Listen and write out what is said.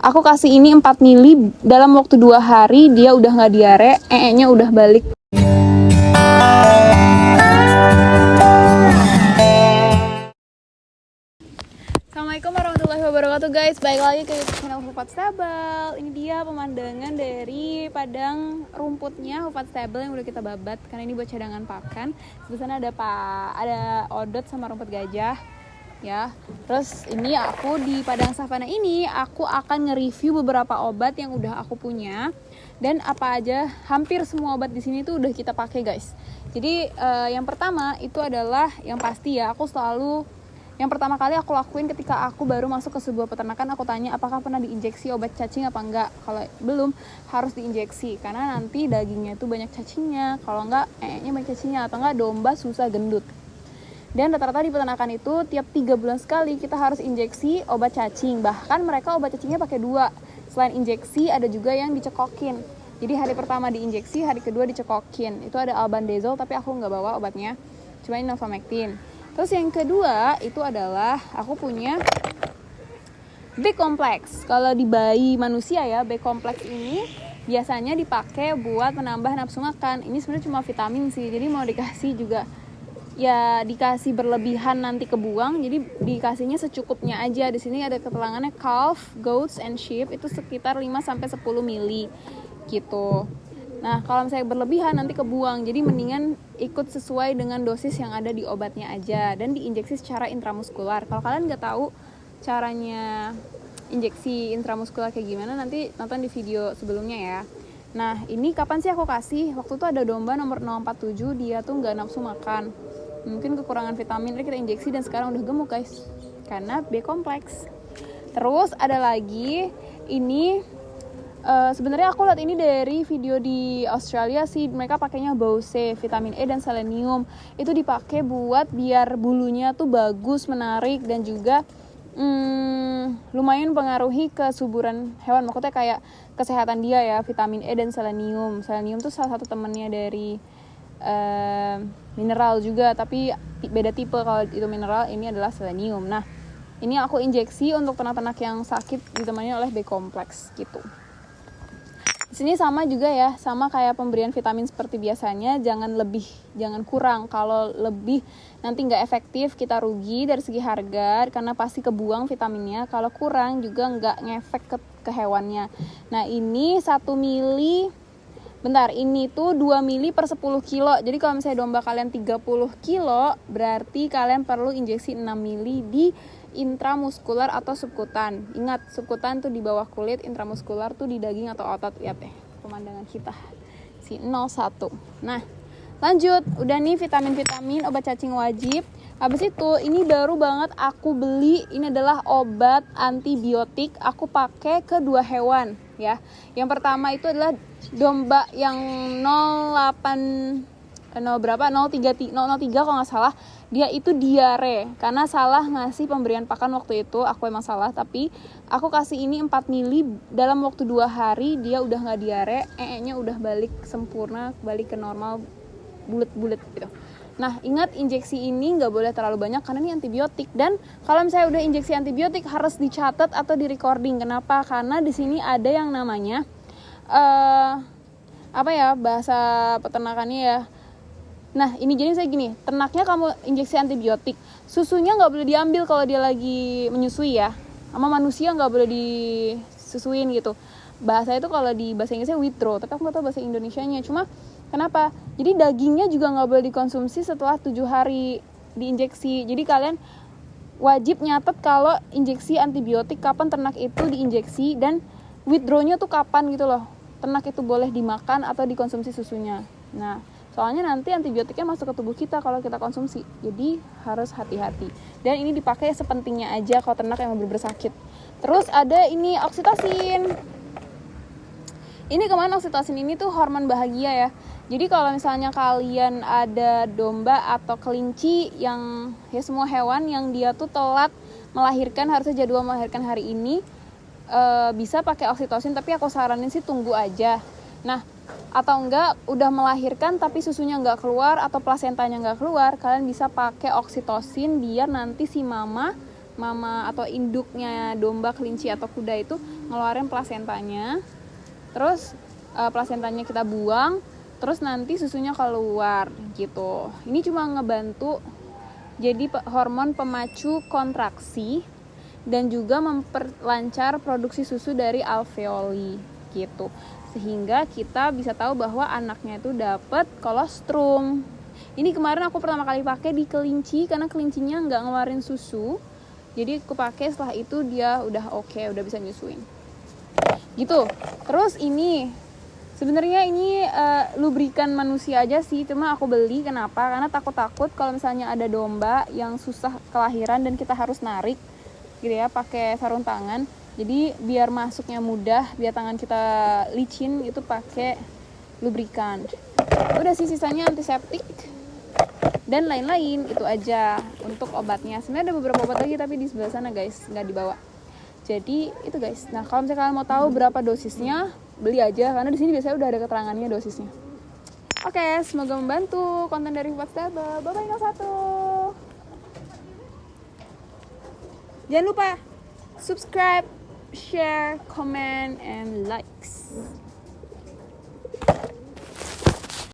Aku kasih ini 4 mili, dalam waktu 2 hari dia udah nggak diare, nya udah balik. Assalamualaikum warahmatullahi wabarakatuh guys, balik lagi ke YouTube channel Hufat Stable. Ini dia pemandangan dari padang rumputnya Hufat Stable yang udah kita babat, karena ini buat cadangan pakan. Di sana ada odot sama rumput gajah ya. Terus ini aku di padang savana ini aku akan nge-review beberapa obat yang udah aku punya, dan apa aja, hampir semua obat di sini tuh udah kita pakai guys. Jadi yang pertama itu adalah yang pasti ya, yang pertama kali aku lakuin ketika aku baru masuk ke sebuah peternakan, aku tanya apakah pernah diinjeksi obat cacing apa enggak. Kalau belum, harus diinjeksi, karena nanti dagingnya itu banyak cacingnya, kalau enggak nya banyak cacingnya, atau enggak domba susah gendut. Dan rata-rata di peternakan itu tiap 3 bulan sekali kita harus injeksi obat cacing. Bahkan mereka obat cacingnya pakai 2. Selain injeksi ada juga yang dicekokin. Jadi hari pertama diinjeksi, hari kedua dicekokin. Itu ada albendazole, tapi aku nggak bawa obatnya, cuma ini Novamectin. Terus yang kedua itu adalah aku punya B-kompleks. Kalau di bayi manusia ya, B-kompleks ini biasanya dipakai buat menambah nafsu makan. Ini sebenarnya cuma vitamin sih, jadi mau dikasih juga ya dikasih berlebihan nanti kebuang, jadi dikasihnya secukupnya aja. Di sini ada keterangannya calf, goats, and sheep itu sekitar 5-10 mili gitu. Nah kalau misalnya berlebihan nanti kebuang, jadi mendingan ikut sesuai dengan dosis yang ada di obatnya aja, dan diinjeksi secara intramuskular. Kalau kalian nggak tahu caranya injeksi intramuskular kayak gimana, nanti nonton di video sebelumnya ya. Nah ini kapan sih aku kasih? Waktu itu ada domba nomor 047, dia tuh nggak nafsu makan, mungkin kekurangan vitamin, jadi kita injeksi dan sekarang udah gemuk guys, karena B-kompleks. Terus ada lagi ini, sebenarnya aku lihat ini dari video di Australia sih, mereka pakainya Bose, vitamin E dan selenium. Itu dipakai buat biar bulunya tuh bagus, menarik, dan juga lumayan pengaruhi kesuburan hewan. Maksudnya kayak kesehatan dia ya, vitamin E dan selenium. Selenium tuh salah satu temannya dari mineral juga, tapi beda tipe. Kalau itu mineral, ini adalah selenium. Nah ini aku injeksi untuk ternak-ternak yang sakit, ditemani oleh B-kompleks gitu. Di sini sama juga ya, sama kayak pemberian vitamin seperti biasanya, jangan lebih, jangan kurang. Kalau lebih nanti nggak efektif, kita rugi dari segi harga, karena pasti kebuang vitaminnya. Kalau kurang juga nggak ngefek ke hewannya. Nah ini 1 mili, ini tuh 2 mili per 10 kilo. Jadi kalau misalnya domba kalian 30 kilo, berarti kalian perlu injeksi 6 mili di intramuskular atau subkutan. Ingat, subkutan tuh di bawah kulit, intramuskular tuh di daging atau otot. Lihat deh pemandangan kita, si 01. Nah lanjut, udah nih vitamin-vitamin, obat cacing wajib. Habis itu ini baru banget aku beli, ini adalah obat antibiotik. Aku pakai ke 2 hewan ya. Yang pertama itu adalah domba yang 003 kalau nggak salah. Dia itu diare karena salah ngasih pemberian pakan waktu itu. Aku emang salah, tapi aku kasih ini 4 mili, dalam waktu 2 hari dia udah nggak diare, nya udah balik sempurna, balik ke normal, bulet-bulet gitu. Nah ingat, injeksi ini nggak boleh terlalu banyak karena ini antibiotik, dan kalau misalnya udah injeksi antibiotik harus dicatat atau di recording. Kenapa? Karena di sini ada yang namanya bahasa peternakannya ya. Nah ini jadi saya gini, ternaknya kamu injeksi antibiotik, susunya nggak boleh diambil kalau dia lagi menyusui ya, sama manusia nggak boleh disusuin gitu. Bahasa itu kalau di bahasa Inggrisnya withdraw, tapi aku nggak tahu bahasa Indonesianya. Cuma kenapa? Jadi dagingnya juga nggak boleh dikonsumsi setelah 7 hari diinjeksi. Jadi kalian wajib nyatet kalau injeksi antibiotik kapan ternak itu diinjeksi, dan withdrawnya tuh kapan gitu loh. Ternak itu boleh dimakan atau dikonsumsi susunya. Nah soalnya nanti antibiotiknya masuk ke tubuh kita kalau kita konsumsi, jadi harus hati-hati. Dan ini dipakai sepentingnya aja kalau ternak yang bener-bener sakit. Terus ada ini oksitosin. Ini kemana oksitosin ini tuh hormon bahagia ya. Jadi kalau misalnya kalian ada domba atau kelinci, yang ya semua hewan yang dia tuh telat melahirkan, harusnya jadwal melahirkan hari ini, bisa pakai oksitosin, tapi aku saranin sih tunggu aja. Nah atau enggak udah melahirkan tapi susunya enggak keluar atau plasentanya enggak keluar, kalian bisa pakai oksitosin biar nanti si mama atau induknya domba, kelinci atau kuda itu ngeluarin plasentanya. Terus plasentanya kita buang, terus nanti susunya keluar gitu. Ini cuma ngebantu jadi hormon pemacu kontraksi dan juga memperlancar produksi susu dari alveoli gitu. Sehingga kita bisa tahu bahwa anaknya itu dapat kolostrum. Ini kemarin aku pertama kali pakai di kelinci karena kelincinya nggak ngeluarin susu. Jadi aku pakai, setelah itu dia udah oke, udah bisa nyusuin. Gitu. Terus ini sebenarnya ini lubrikan manusia aja sih, cuma aku beli kenapa? Karena takut kalau misalnya ada domba yang susah kelahiran dan kita harus narik gitu ya, pakai sarung tangan. Jadi biar masuknya mudah, biar tangan kita licin, itu pakai lubrikan. Udah sih, sisanya antiseptik dan lain-lain, itu aja untuk obatnya. Sebenarnya ada beberapa obat lagi tapi di sebelah sana guys, nggak dibawa. Jadi itu guys. Nah kalau misalnya kalian mau tahu berapa dosisnya, beli aja karena di sini biasanya udah ada keterangannya dosisnya. Oke, semoga membantu konten dari Whatsapp. Bye bye 01. Jangan lupa subscribe, share, comment, and likes.